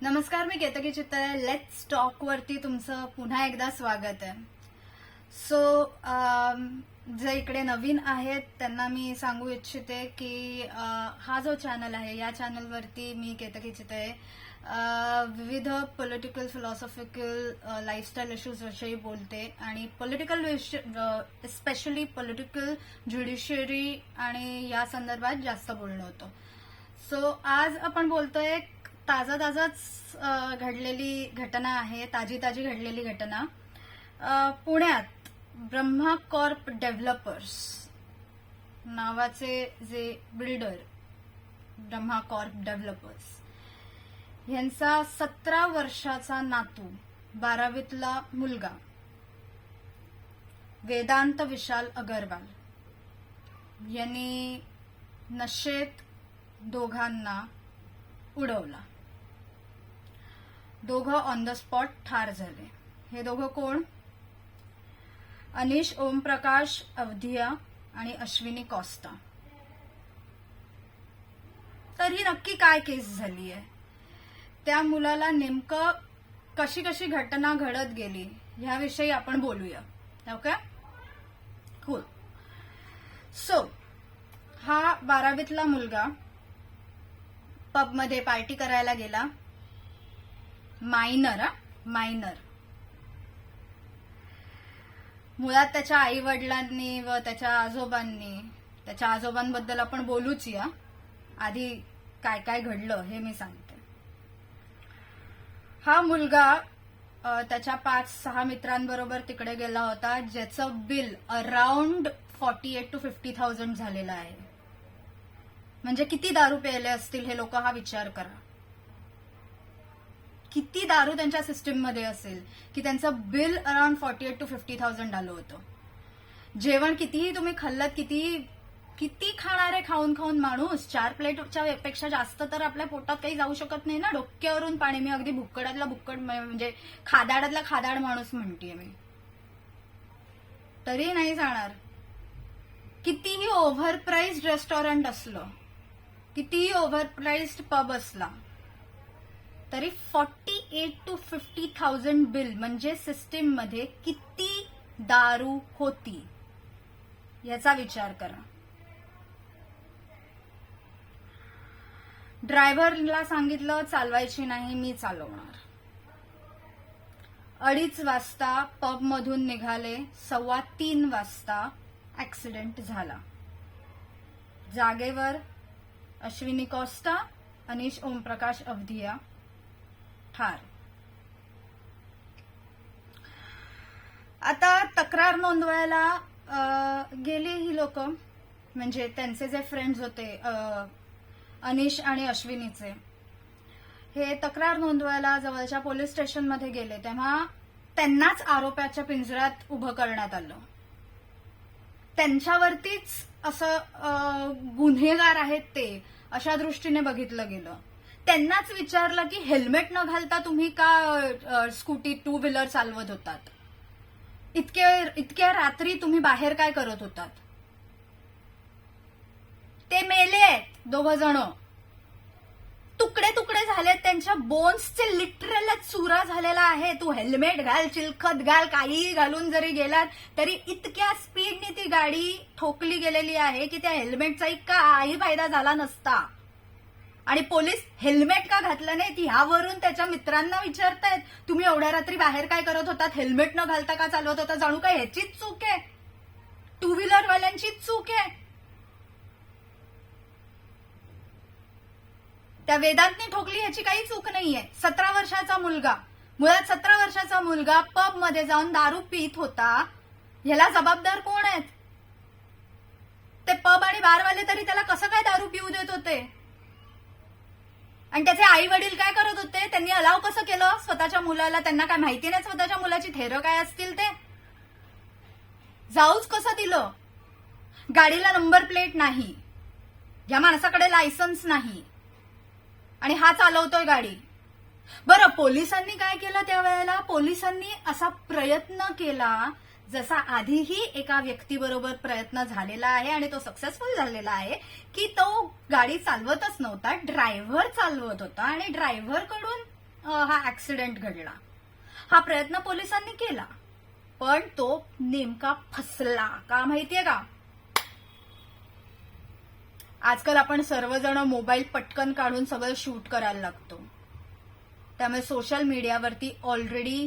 नमस्कार, मी Ketaki चित्तळे. Let's talk वरती तुमचं पुन्हा एकदा स्वागत आहे. सो जे इकडे नवीन आहेत त्यांना मी सांगू इच्छिते की हा जो चॅनल आहे या चॅनलवरती मी केतकी चित्तळे विविध पॉलिटिकल फिलॉसॉफिकल लाईफस्टाईल इश्यूज विषयी बोलते आणि पॉलिटिकल स्पेशली पॉलिटिकल ज्युडिशियरी आणि या संदर्भात जास्त बोलणं होतं. सो आज आपण बोलतोय ताजाच घडलेली घटना आहे, ताजी घडलेली घटना. पुण्यात ब्रह्मा कॉर्प डेव्हलपर्स नावाचे जे बिल्डर ब्रह्मा कॉर्प डेव्हलपर्स यांचा 17 वर्षाचा नातू 12वीतला मुलगा वेदांत विशाल अगरवाल यांनी नशेत दोघांना उडवला. दोघं ऑन द स्पॉट ठार झाले. हे दोघं कोण? अनिश ओमप्रकाश अवधिया आणि अश्विनी कॉस्टा. तर ही नक्की काय केस झाली आहे, त्या मुलाला नेमकं कशी घटना घडत गेली ह्याविषयी आपण बोलूया. Okay, cool. सो हा 12वीतला मुलगा पबमध्ये पार्टी करायला गेला. मायनर मुळात त्याच्या आई वडिलांनी व त्याच्या आजोबांबद्दल आपण बोलूच या. आधी काय काय घडलं हे मी सांगते. हा मुलगा त्याच्या 5-6 मित्रांबरोबर तिकडे गेला होता, ज्याचं बिल अराउंड 48,000 to 50,000 झालेलं आहे. म्हणजे किती दारू प्यायले असतील हे लोक, हा विचार करा. किती दारू त्यांच्या सिस्टीम मध्ये असेल की त्यांचं बिल अराउंड 48,000 to 50,000 आलं होतं. जेवण कितीही तुम्ही खाल्लं, किती खाणारे खाऊन माणूस 4 प्लेटच्या पेक्षा जास्त तर आपल्या पोटात काही जाऊ शकत नाही ना. डोक्यावरून पाणी. मी अगदी भुक्कडातला भुक्कड म्हणजे खादाडातला खादाड माणूस म्हणतेय मी, तरी नाही जाणार. कितीही ओव्हर प्राइस्ड रेस्टॉरंट असलं, कितीही ओव्हर प्राइस्ड पब असला तरी 48,000 to 50,000 बिल म्हणजे सिस्टीम मध्ये किती दारू होती याचा विचार करा. ड्रायव्हरला सांगितलं चालवायची नाही, मी चालवणार. 2:30 वाजता पब मधून निघाले. 2:15 वाजता ऍक्सिडेंट झाला. जागेवर अश्विनी कॉस्टा, अनिश ओमप्रकाश अवधिया ठार. आता तक्रार नोंदवायला गेली ही लोक, म्हणजे त्यांचे जे फ्रेंड्स होते अनिश आणि अश्विनीचे, हे तक्रार नोंदवायला जवळच्या पोलीस स्टेशनमध्ये गेले तेव्हा त्यांनाच आरोपाच्या पिंजऱ्यात उभं करण्यात आलं. त्यांच्यावरतीच असं गुन्हेगार आहेत ते अशा दृष्टीने बघितलं गेलं. त्यांनाच विचारलं की हेल्मेट न घालता तुम्ही का स्कूटी 2 व्हीलर चालवत होतात, इतक्या रात्री तुम्ही बाहेर काय करत होतात. ते मेले आहेत 2 जण, तुकडे झालेत, त्यांच्या बोन्सचे लिटरल चुरा झालेला आहे. तू हेल्मेट घाल, चिलखत घाल, काहीही घालून जरी गेलात तरी इतक्या स्पीडने ती गाडी ठोकली गेलेली आहे की त्या हेल्मेटचाही काही फायदा झाला नसता. आणि पोलीस हेल्मेट का घातलं नाही ह्यावरून त्याच्या मित्रांना विचारतायत, तुम्ही एवढ्या रात्री बाहेर काय करत होतात, हेल्मेट न घालता का चालवत होता. जाणू काय ह्याचीच चूक आहे, 2 व्हीलरवाल्यांचीच चूक आहे. त्या वेदांतनी ठोकली ह्याची काही चूक नाहीये. 17 वर्षाचा मुलगा, मुळात 17 वर्षाचा मुलगा पब मध्ये जाऊन दारू पित होता. ह्याला जबाबदार कोण आहेत? ते पब आणि बारवाले तरी त्याला कसं काय दारू पिऊ देत होते? आणि त्याचे आई वडील काय करत होते? त्यांनी अलाव कसं केलं स्वतःच्या मुलाला? त्यांना काय माहिती नाही स्वतःच्या मुलाची थेरं काय असतील ते? जाऊच कसं दिलं? गाडीला नंबर प्लेट नाही, या माणसाकडे लायसन्स नाही आणि हा चालवतोय गाडी. बरं, पोलिसांनी काय केलं त्यावेळेला? पोलिसांनी असा प्रयत्न केला जसा आधीही एका व्यक्तीबरोबर प्रयत्न झालेला आहे आणि तो सक्सेसफुल झालेला आहे की तो गाडी चालवतच नव्हता, ड्रायव्हर चालवत होता आणि ड्रायव्हरकडून हा ऍक्सिडेंट घडला. हा प्रयत्न पोलिसांनी केला, पण तो नेमका फसला. का माहितीये का? आजकाल आपण सर्वजण मोबाईल पटकन काढून सगळं शूट करायला लागतो. त्यामुळे सोशल मीडियावरती ऑलरेडी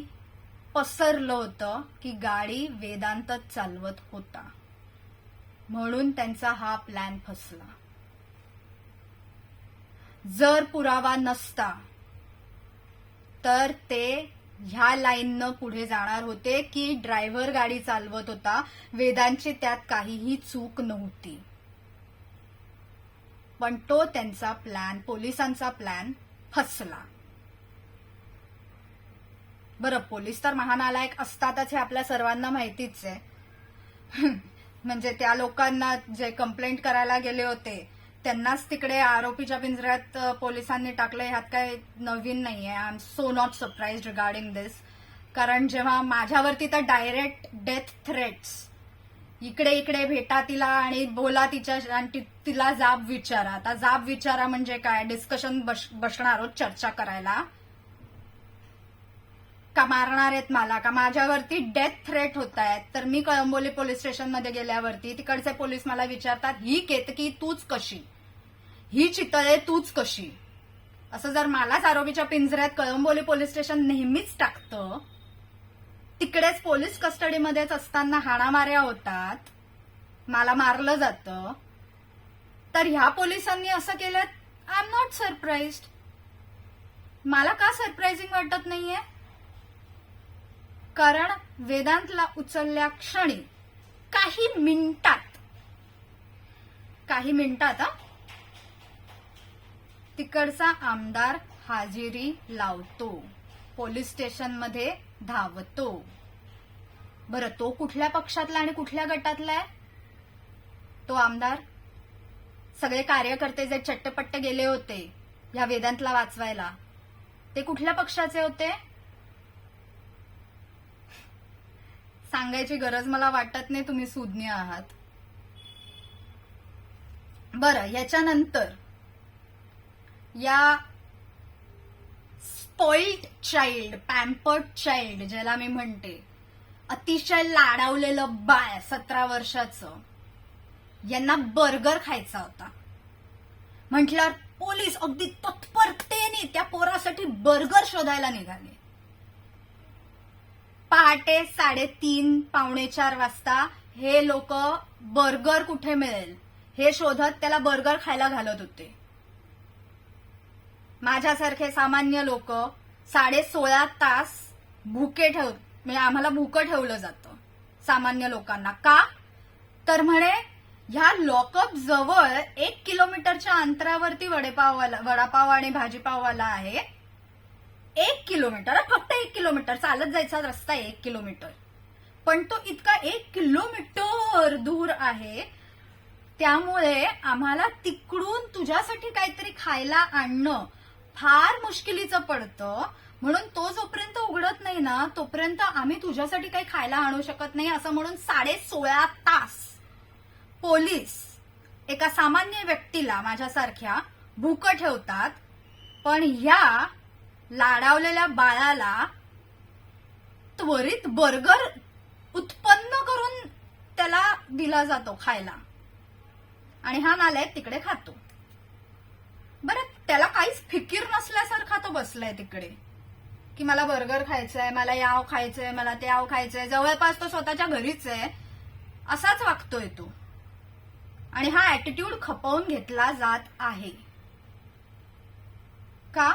पसरलं होतं की गाडी वेदांतच चालवत होता, म्हणून त्यांचा हा प्लॅन फसला. जर पुरावा नसता तर ते ह्या लाईननं पुढे जाणार होते की ड्रायव्हर गाडी चालवत होता, वेदांची त्यात काहीही चूक नव्हती. पण तो त्यांचा प्लॅन, पोलिसांचा प्लॅन फसला. बरं, पोलीस तर महानालायक असतातच हे आपल्या सर्वांना माहितीच आहे. म्हणजे त्या लोकांना जे कंप्लेंट करायला गेले होते त्यांनाच तिकडे आरोपीच्या पिंजऱ्यात पोलिसांनी टाकलं. ह्यात काही नवीन नाहीये. I am so not surprised regarding this. कारण जेव्हा माझ्यावरती तर डायरेक्ट डेथ थ्रेट्स, इकडे इकडे भेटा तिला आणि बोला तिच्या आणि तिला जाब विचारा. आता जाब विचारा म्हणजे काय? डिस्कशन बसणार आहोत चर्चा करायला का मारणार आहेत मला? का माझ्यावरती डेथ थ्रेट होत आहेत? तर मी कळंबोली पोलीस स्टेशनमध्ये गेल्यावरती तिकडचे पोलीस मला विचारतात, ही केतकी तूच कशी, ही चितळे तूच कशी? असं जर मलाच आरोपीच्या पिंजऱ्यात कळंबोली पोलीस स्टेशन नेहमीच टाकतं, तिकडेच पोलीस कस्टडीमध्येच असताना हाणामाऱ्या होतात, मला मारलं जातं, तर ह्या पोलिसांनी असं केलं, आय एम नॉट सरप्राइज्ड. मला का सरप्राइजिंग वाटत नाहीये? कारण वेदांतला उचलल्या क्षणी काही मिनिटात तिकडचा आमदार हाजिरी लावतो, पोलीस स्टेशनमध्ये धावतो. बरं, तो कुठल्या पक्षातला आणि कुठल्या गटातला आहे तो आमदार? सगळे कार्यकर्ते जे चट्टपट्ट गेले होते या वेदांतला वाचवायला, ते कुठल्या पक्षाचे होते? सांगायची गरज मला वाटत नाही, तुम्ही सुज्ञ आहात. बरं, याच्यानंतर या स्पॉइल्ड चाइल्ड, पॅम्पर्ड चाइल्ड ज्याला मी म्हणते, अतिशय लाडावलेलं बाळ 17 वर्षाचं, यांना बर्गर खायचा होता. म्हटल्यावर पोलीस अगदी तत्परतेने त्या पोरासाठी बर्गर शोधायला निघाले. पहाटे 3:30 4:45 वाजता हे लोक बर्गर कुठे मिळेल हे शोधत त्याला बर्गर खायला घालत होते. माझ्यासारखे सामान्य लोक 16.5 तास भुके म्हणजे आम्हाला भुकं ठेवलं जातं सामान्य लोकांना. का? तर म्हणे ह्या लॉकअप जवळ 1 किलोमीटरच्या अंतरावरती वडापाव आणि भाजीपाववाला आहे. 1 किलोमीटर, फक्त 1 किलोमीटर चालत जायचा रस्ता 1 किलोमीटर, पण तो इतका 1 किलोमीटर दूर आहे. त्यामुळे आम्हाला तिकडून तुझ्यासाठी काहीतरी खायला आणणं फार मुश्किलीचं पडतं. म्हणून तो जोपर्यंत उघडत नाही ना तोपर्यंत आम्ही तुझ्यासाठी काही खायला आणू शकत नाही, असं म्हणून 16.5 तास पोलीस एका सामान्य व्यक्तीला माझ्यासारख्या भुकं ठेवतात. पण ह्या लाडावलेल्या बाळाला त्वरित बर्गर उत्पन्न करून त्याला दिला जातो खायला, आणि हा नालायक तिकडे खातो. बरं, त्याला काहीच फिकीर नसल्यासारखा तो बसलाय तिकडे की मला बर्गर खायचंय, मला याव खायचंय, मला ते याव खायचंय. जवळपास तो स्वतःच्या घरीच आहे असाच वागतोय तो, आणि हा ऍटिट्यूड खपवून घेतला जात आहे. का?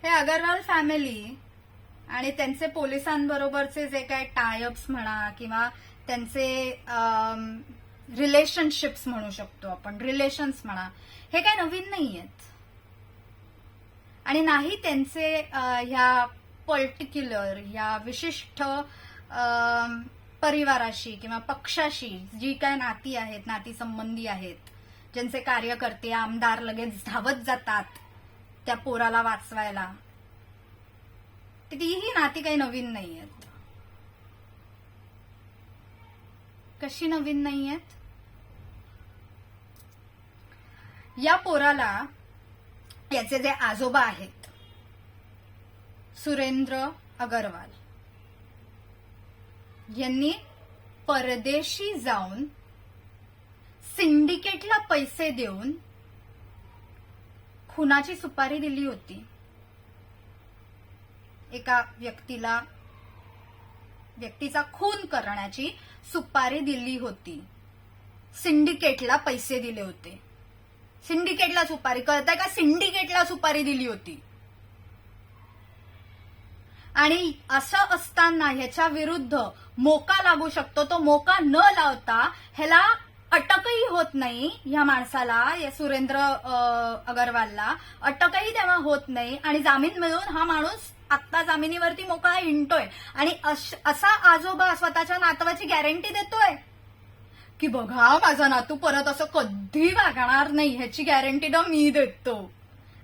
हे अगरवाल फॅमिली आणि त्यांचे पोलिसांबरोबरचे जे काही टायअप्स म्हणा किंवा त्यांचे रिलेशनशिप्स म्हणू शकतो आपण, रिलेशन्स म्हणा, हे काही नवीन नाही आहेत. आणि नाही त्यांचे ह्या पर्टिक्युलर ह्या विशिष्ट परिवाराशी किंवा पक्षाशी जी काय नाती आहेत, नाती संबंधी आहेत, ज्यांचे कार्यकर्ते आमदार लगेच धावत जातात त्या पोराला वाचवायला, तीही नाती काही नवीन नाही आहेत. कशी नवीन नाही आहेत? या पोराला याचे जे आजोबा आहेत सुरेंद्र अगरवाल यांनी परदेशी जाऊन सिंडिकेटला पैसे देऊन खुनाची सुपारी दिली होती. एका व्यक्तीचा खून करण्याची सुपारी दिली होती. सिंडिकेटला पैसे दिले होते. सिंडिकेटला सुपारी, कळतंय का? सिंडिकेटला सुपारी दिली होती. आणि असं असताना ह्याच्या विरुद्ध मोका लागू शकतो. तो मोका न लावता ह्याला अटकही होत नाही. ह्या माणसाला, या सुरेंद्र अगरवालला अटकही तेव्हा होत नाही आणि जामीन मिळून हा माणूस आत्ता जामिनीवरती मोकळा हिंडतोय. आणि असा आजोबा स्वतःच्या नातवाची गॅरंटी देतोय की बघा माझा नातू परत असं कधी वागणार नाही, ह्याची गॅरंटी ना मी देतो.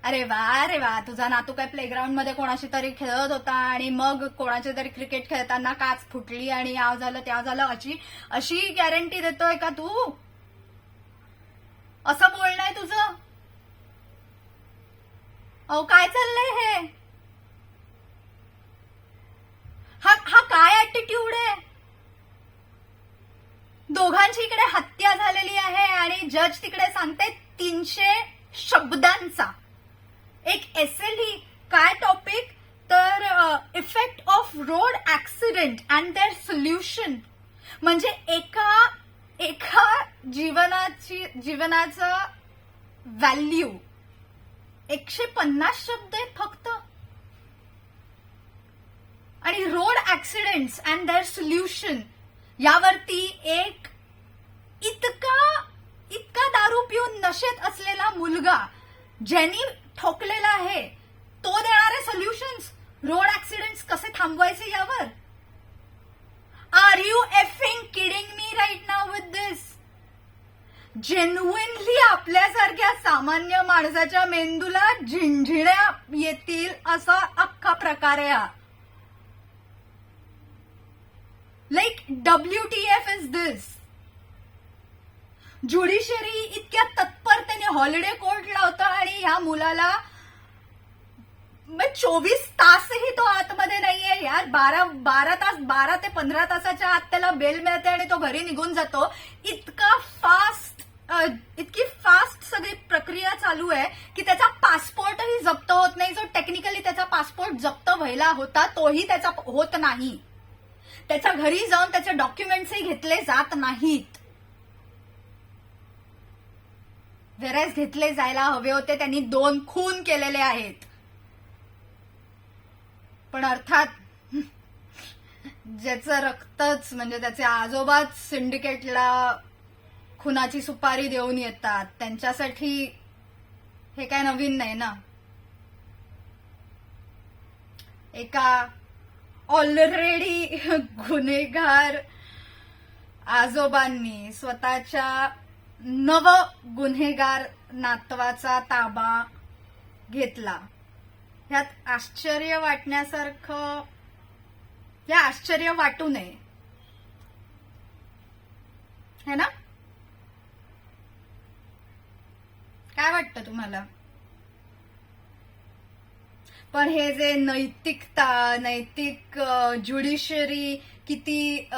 अरे वा, तुझा नातू काय प्लेग्राऊंड मध्ये कोणाशी तरी खेळत होता आणि मग कोणाची तरी क्रिकेट खेळताना काच फुटली आणि याव झालं त्याव झालं, अशी गॅरंटी देतोय का तू? असं बोलणं आहे तुझं? अहो काय चाललंय हे? हा काय ऍटिट्यूड आहे? दोघांची इकडे हत्या झालेली आहे आणि जज तिकडे सांगते 300 शब्दांचा एक एसे लिही. काय टॉपिक? तर effect of road accident and their solution. म्हणजे एका जीवनाचं व्हॅल्यू 150 शब्द आहेत फक्त. आणि road accidents and their solution यावरती एक इतका दारू पिऊन नशेत असलेला मुलगा ज्यांनी ठोकलेला आहे तो देणारे सोल्युशन्स रोड ऍक्सिडेंट्स कसे थांबवायचे यावर. Are you effing kidding me right now with this? Genuinely आपल्यासारख्या सामान्य माणसाच्या मेंदूला झिंझिण्या येतील असा अख्खा प्रकार आहे हा. Like WTF is this? Judiciary इतक्या तत्परतेने हॉलिडे कोर्ट लावतं आणि ह्या मुलाला 24 तासही तो आतमध्ये नाहीये यार. 12 ते 15 तासाच्या आत त्याला बेल मिळते आणि तो घरी निघून जातो. इतकी फास्ट सगळी प्रक्रिया चालू आहे की त्याचा पासपोर्टही जप्त होत नाही. जो टेक्निकली त्याचा पासपोर्ट जप्त व्हायला होता तोही त्याचा होत नाही. त्याच्या घरी जाऊन त्याचे डॉक्युमेंट्सही घेतले जात नाहीत. व्हेरॅज घेतले जायला हवे होते. त्यांनी 2 खून केलेले आहेत. पण अर्थात ज्याचं रक्तच म्हणजे त्याचे आजोबाच सिंडिकेटला खुनाची सुपारी देऊन येतात त्यांच्यासाठी हे काय नवीन नाही ना. एका ऑलरेडी गुन्हेगार आजोबांनी स्वतःच्या नव गुन्हेगार नातवाचा ताबा घेतला. ह्यात आश्चर्य वाटण्यासारखं, या आश्चर्य वाटू नये है ना? काय वाटतं तुम्हाला? पण हे जे नैतिक ज्युडिशरी किती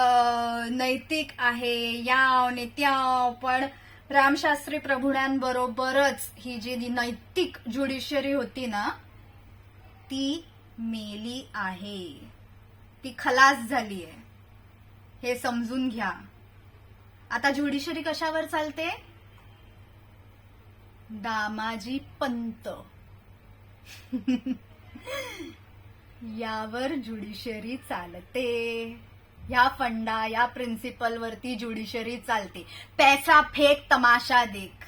नैतिक आहे याव ने त्याव, पण रामशास्त्री प्रभुण्यांबरोबरच ही जी नैतिक ज्युडिशरी होती ना ती मेली आहे. ती खलास झाली आहे. हे समजून घ्या. आता ज्युडिशरी कशावर चालते? दामाजी पंत यावर ज्युडिशरी चालते. या फंडा, या प्रिन्सिपल वरती ज्युडिशरी चालते. पैसा फेक तमाशा देख.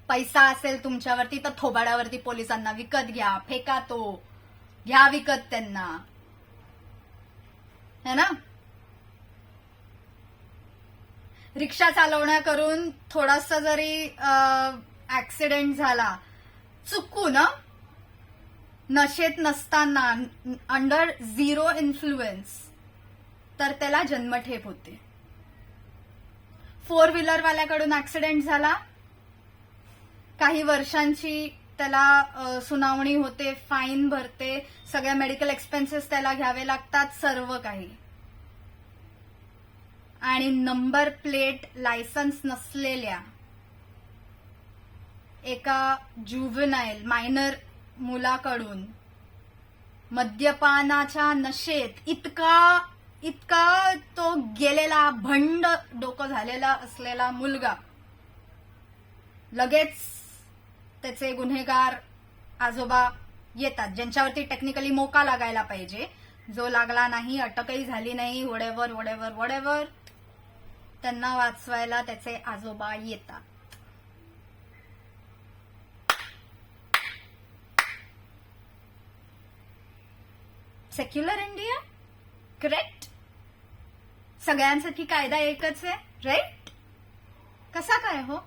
पैसा असेल तुमच्यावरती तर थोबाड्यावरती पोलिसांना विकत घ्या, फेका तो, घ्या विकत त्यांना, है ना? रिक्षा चालवण्या करून थोडासा जरी ऍक्सिडेंट झाला चुकून, नशेत नसताना, अंडर 0 इन्फ्लुएन्स, तर त्याला जन्मठेप होते. 4 व्हीलर वाल्याकडून ऍक्सिडेंट झाला काही वर्षांची त्याला सुनावणी होते, फाईन भरते, सगळ्या मेडिकल एक्सपेन्सेस त्याला घ्यावे लागतात, सर्व काही. आणि नंबर प्लेट लायसन्स नसलेल्या एका जुव्हनाईल मायनर मुलाकडून मद्यपानाच्या नशेत इतका तो गेलेला भंड डोकं झालेला असलेला मुलगा लगेच त्याचे गुन्हेगार आजोबा येतात, ज्यांच्यावरती टेक्निकली मोका लागायला पाहिजे, जो लागला नाही, अटकही झाली नाही, वडेवर त्यांना वाचवायला त्याचे आजोबा येतात. Secular India, correct. सगळ्यांसाठी कायदा एकच आहे, राईट. कसा काय हो?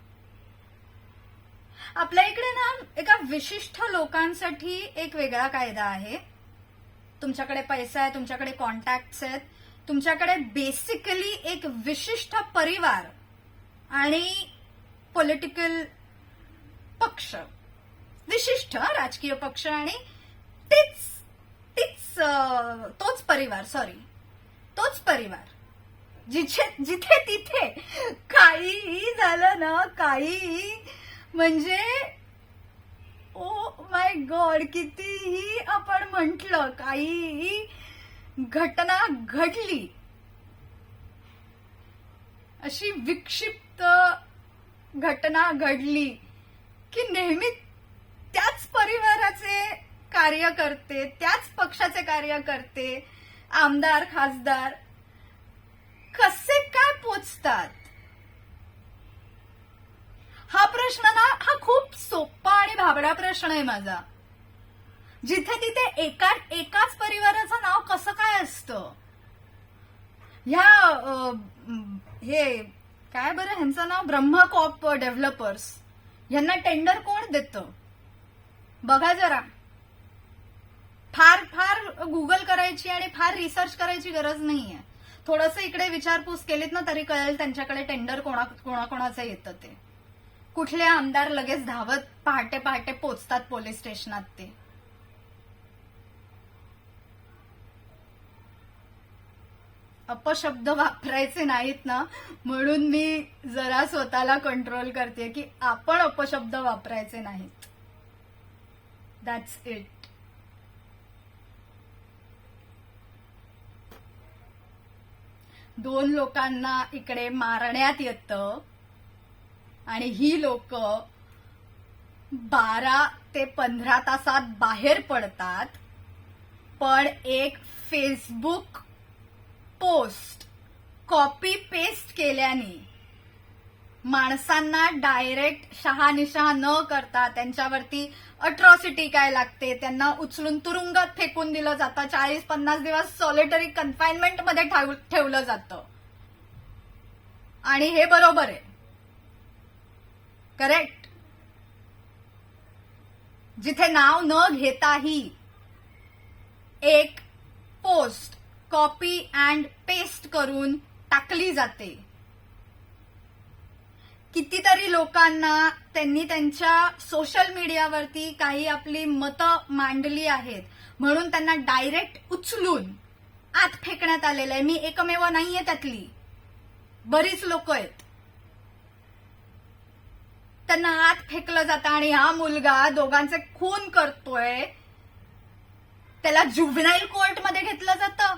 आपल्या इकडे ना एका विशिष्ट लोकांसाठी एक वेगळा कायदा आहे. तुमच्याकडे पैसा आहे, तुमच्याकडे कॉन्टॅक्ट्स आहेत, तुमच्याकडे बेसिकली एक विशिष्ट परिवार आणि पॉलिटिकल पक्ष, विशिष्ट राजकीय पक्ष आणि तोच परिवार जिथे तिथे काहीही झालं ना, काही म्हणजे ओ माय गॉड, कितीही आपण म्हटलं, काहीही घटना घडली, अशी विक्षिप्त घटना घडली की नेहमी त्याच परिवाराचे कार्यकर्ते, त्याच पक्षाचे कार्यकर्ते, आमदार, खासदार कसे काय पोचतात? हा प्रश्न ना, हा खूप सोपा आणि भाबडा प्रश्न आहे माझा. जिथे तिथे एकाच परिवाराचं नाव कसं काय असतं? हे काय बरं ह्यांचं नाव, ब्रह्मकॉप डेव्हलपर्स, यांना टेंडर कोण देतं? बघा जरा. फार गुगल करायची आणि फार रिसर्च करायची गरज नाहीये. थोडंसं इकडे विचारपूस केलीत ना तरी कळेल त्यांच्याकडे टेंडर कोणाकोणाचं येतं ते. कुठले आमदार लगेच धावत पहाटे पोचतात पोलीस स्टेशनात ते. अपशब्द वापरायचे नाहीत ना, म्हणून मी जरा स्वतःला कंट्रोल करते की आपण अपशब्द वापरायचे नाहीत. That's it. दोन लोकांना इकडे मारण्यात येतं आणि ही लोक 12 ते 15 तासात बाहेर पडतात, पण एक फेसबुक पोस्ट कॉपी पेस्ट केल्याने माणसांना डायरेक्ट शहानिशा न करता त्यांच्यावरती अट्रॉसिटी काय लागते, त्यांना उचलून तुरुंगात फेकून दिलं जातं, 40-50 दिवस सॉलिटरी कन्फाइनमेंट मध्ये ठेवलं जातं. आणि हे बरोबर आहे, करेक्ट. जिथे नाव न घेताही एक पोस्ट कॉपी अँड पेस्ट करून टाकली जाते. कितीतरी लोकांना त्यांनी त्यांच्या सोशल मीडियावरती काही आपली मतं मांडली आहेत म्हणून त्यांना डायरेक्ट उचलून आत फेकण्यात आलेलं आहे. मी एकमेव नाहीये त्यातली, बरीच लोक आहेत. त्यांना आत फेकलं जातं आणि हा मुलगा दोघांचे खून करतोय, त्याला जुव्हेनाईल कोर्टमध्ये घेतलं जातं.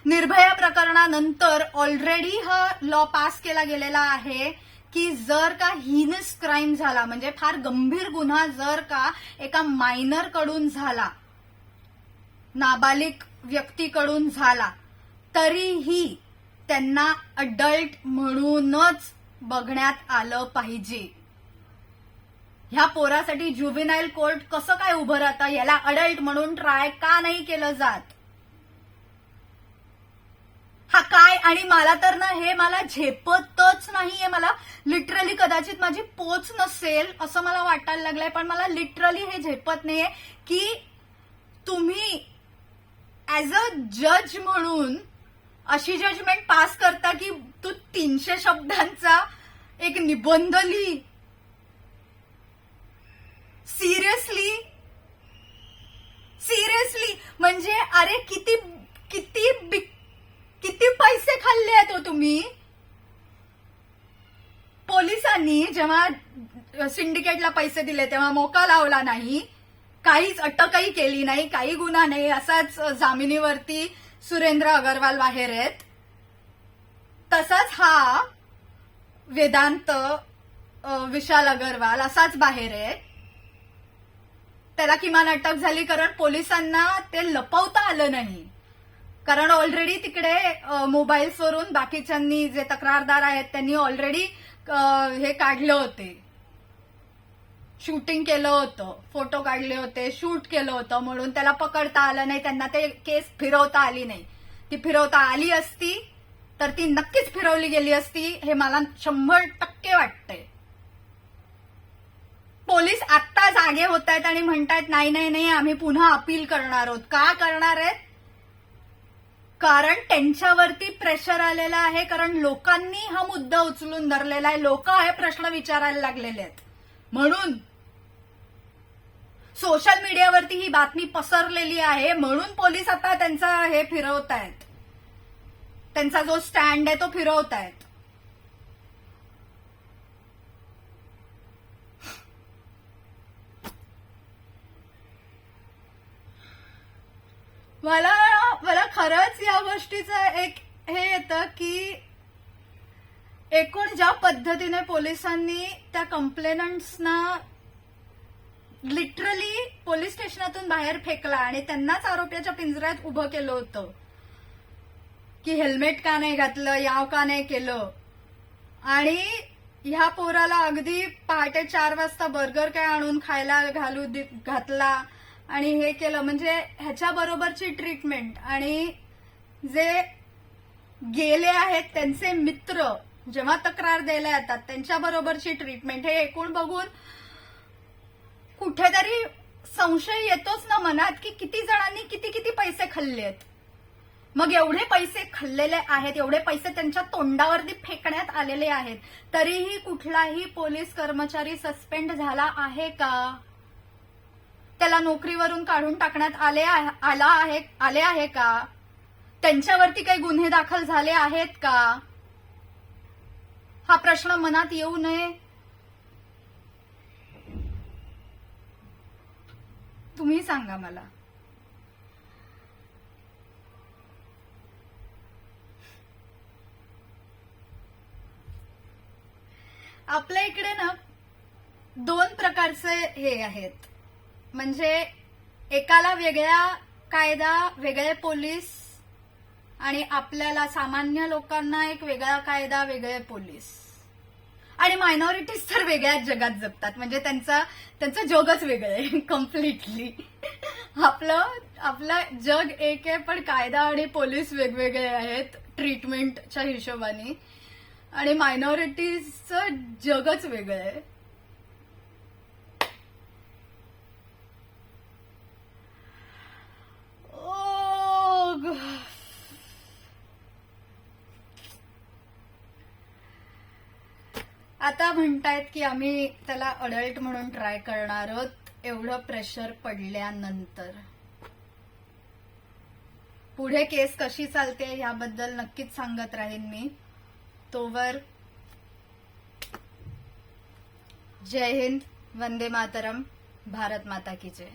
निर्भया प्रकरणानंतर ऑलरेडी हा लॉ पास केला गेलेला आहे की जर का हिनस क्राईम झाला, म्हणजे फार गंभीर गुन्हा जर का एका मायनर कडून झाला, नाबालिक व्यक्तीकडून झाला, तरीही त्यांना अडल्ट म्हणूनच बघण्यात आलं पाहिजे. ह्या पोरासाठी जुव्हेनाईल कोर्ट कसं काय उभं राहतं? याला अडल्ट म्हणून ट्राय का नाही केलं जात? हा काय? आणि मला तर ना हे मला झेपतच नाहीये. मला लिटरली, कदाचित माझी पोच नसेल असं मला वाटायला लागलंय, पण मला लिटरली हे झेपत नाहीये की तुम्ही ऍज अ जज म्हणून अशी जजमेंट पास करता की तू 300 शब्दांचा एक निबंध लिही सिरियसली सिरियसली म्हणजे अरे किती किती किती पैसे खाल्ले आहेत हो तुम्ही. पोलिसांनी जेव्हा सिंडिकेटला पैसे दिले तेव्हा मोका लावला नाही, काहीच अटकही केली नाही, काही गुन्हा नाही, असाच जामिनीवरती सुरेंद्र अगरवाल बाहेर आहेत. तसाच हा वेदांत विशाल अगरवाल असाच बाहेर आहे. त्याला किमान अटक झाली कारण पोलिसांना ते लपवता आलं नाही. कारण ऑलरेडी तिकडे मोबाईल्सवरून बाकीच्यांनी जे तक्रारदार आहेत त्यांनी ऑलरेडी हे काढले होते, शूटिंग केलं होतं, फोटो काढले होते, शूट केलं होतं, म्हणून त्याला पकडता आलं नाही. त्यांना ते केस फिरवता आली नाही. ती फिरवता आली असती तर ती नक्कीच फिरवली गेली असती, हे मला 100% वाटतंय. पोलीस आत्ता जागे होत आहेत आणि म्हणतायत नाही नाही नाही आम्ही पुन्हा अपील करणार आहोत. का करणार आहेत? कारण त्यांच्यावरती प्रेशर आलेला आहे. कारण लोकांनी हा मुद्दा उचलून धरलेला आहे. लोक हे प्रश्न विचारायला लागलेले आहेत. म्हणून सोशल मीडियावरती ही बातमी पसरलेली आहे, म्हणून पोलीस आता त्यांचा हे फिरवतायत, त्यांचा जो स्टँड आहे तो फिरवतायत. मला खरंच या गोष्टीचं एक हे येतं की एकूण ज्या पद्धतीने पोलिसांनी त्या कंप्लेनंट्सना लिटरली पोलीस स्टेशनातून बाहेर फेकला आणि त्यांनाच आरोपीच्या पिंजऱ्यात उभं केलं होतं की हेल्मेट का नाही घातलं, याव का नाही केलं, आणि ह्या पोराला अगदी पहाटे 4 वाजता बर्गर काय आणून खायला घातला आणि हे केलं. म्हणजे ह्याच्या बरोबरची ट्रीटमेंट आणि जे गेले आहेत त्यांचे मित्र जेव्हा तक्रार द्यायला येतात त्यांच्या बरोबरची ट्रीटमेंट, हे एकूण बघून कुठेतरी संशय येतोच ना मनात की किती जणांनी किती किती पैसे खाल्लेत. मग एवढे पैसे खाल्लेले आहेत, एवढे पैसे त्यांच्या तोंडावरती फेकण्यात आलेले आहेत, तरीही कुठलाही पोलीस कर्मचारी सस्पेंड झाला आहे का? त्याला नोकरीवरून काढून टाकण्यात आले आहे का? त्यांच्यावरती काही गुन्हे दाखल झाले आहेत का? हा प्रश्न मनात येऊ नये. तुम्ही सांगा मला. आपल्या इकडे ना 2 प्रकारचे हे आहेत. म्हणजे एकाला वेगळा कायदा, वेगळे पोलीस, आणि आपल्याला सामान्य लोकांना एक वेगळा कायदा, वेगळे पोलीस. आणि मायनॉरिटीज तर वेगळ्याच जगात जगतात. म्हणजे त्यांचं जगच वेगळं आहे कम्प्लिटली. आपलं जग एक आहे, पण कायदा आणि पोलीस वेगवेगळे आहेत ट्रीटमेंटच्या हिशोबाने. आणि मायनॉरिटीजचं जगच वेगळं आहे. आता म्हणतायत की आम्ही त्याला अडल्ट म्हणून ट्राय करणार आहोत. एवढं प्रेशर पडल्यानंतर पुढे केस कशी चालते याबद्दल नक्कीच सांगत राहीन मी. तोवर जय हिंद, वंदे मातरम, भारत माता की जय.